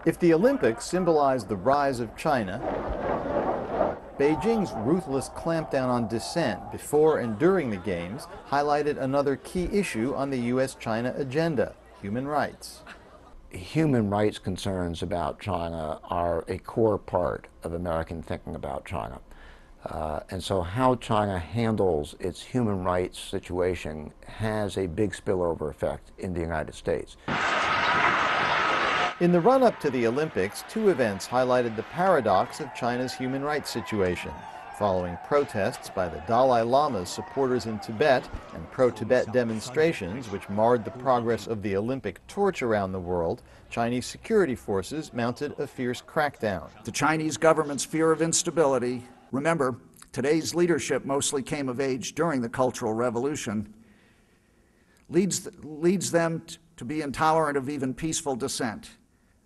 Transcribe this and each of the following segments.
If the Olympics symbolize the rise of China, Beijing's ruthless clampdown on dissent before and during the Games highlighted another key issue on the U.S. China agenda: human rights. Human rights concerns about China are a core part of American thinking about China. And so how China handles its human rights situation has a big spillover effect in the United States. In the run-up to the Olympics, two events highlighted the paradox of China's human rights situation. Following protests by the Dalai Lama's supporters in Tibet and pro-Tibet demonstrations which marred the progress of the Olympic torch around the world, Chinese security forces mounted a fierce crackdown. The Chinese government's fear of instability, remember, today's leadership mostly came of age during the Cultural Revolution, leads them to be intolerant of even peaceful dissent.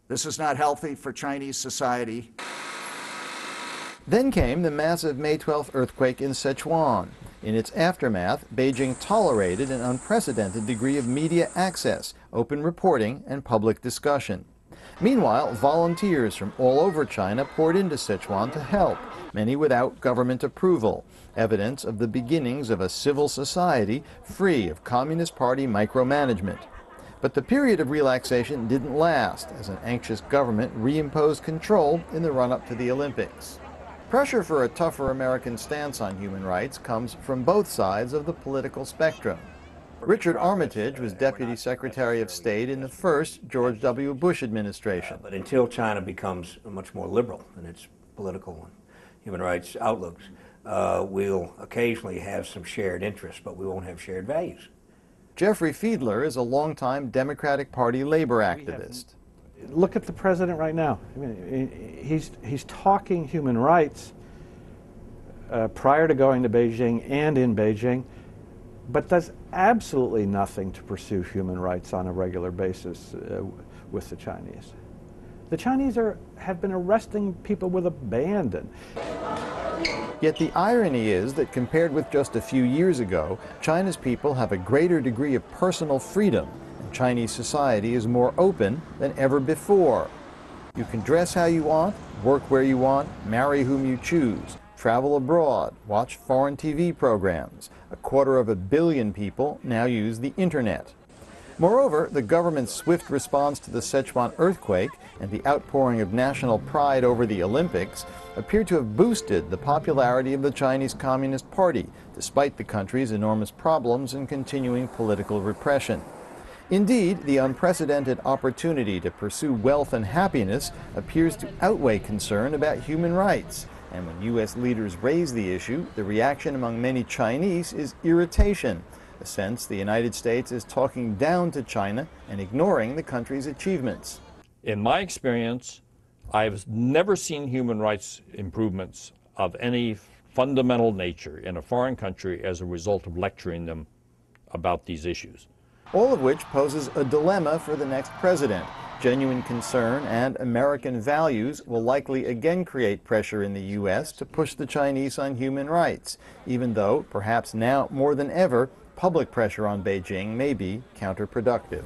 This is not healthy for Chinese society. Then came the massive May 12th earthquake in Sichuan. In its aftermath, Beijing tolerated an unprecedented degree of media access, open reporting, and public discussion. Meanwhile, volunteers from all over China poured into Sichuan to help, many without government approval, evidence of the beginnings of a civil society free of Communist Party micromanagement. But the period of relaxation didn't last, as an anxious government reimposed control in the run-up to the Olympics. Pressure for a tougher American stance on human rights comes from both sides of the political spectrum. Richard Armitage was Deputy Secretary of State in the first George W. Bush administration. But until China becomes much more liberal in its political and human rights outlooks, we'll occasionally have some shared interests, but we won't have shared values. Jeffrey Fiedler is a longtime Democratic Party labor activist. Look at the president right now. I mean, he's talking human rights prior to going to Beijing and in Beijing, but does absolutely nothing to pursue human rights on a regular basis with the Chinese. The Chinese have been arresting people with abandon. Yet the irony is that compared with just a few years ago, China's people have a greater degree of personal freedom, and Chinese society is more open than ever before. You can dress how you want, work where you want, marry whom you choose, travel abroad, watch foreign TV programs. 250 million people now use the internet. Moreover, the government's swift response to the Sichuan earthquake and the outpouring of national pride over the Olympics appear to have boosted the popularity of the Chinese Communist Party, despite the country's enormous problems and continuing political repression. Indeed, the unprecedented opportunity to pursue wealth and happiness appears to outweigh concern about human rights. And when U.S. leaders raise the issue, the reaction among many Chinese is irritation, a sense the United States is talking down to China and ignoring the country's achievements. In my experience, I've never seen human rights improvements of any fundamental nature in a foreign country as a result of lecturing them about these issues. All of which poses a dilemma for the next president. Genuine concern and American values will likely again create pressure in the U.S. to push the Chinese on human rights, even though, perhaps now more than ever, public pressure on Beijing may be counterproductive.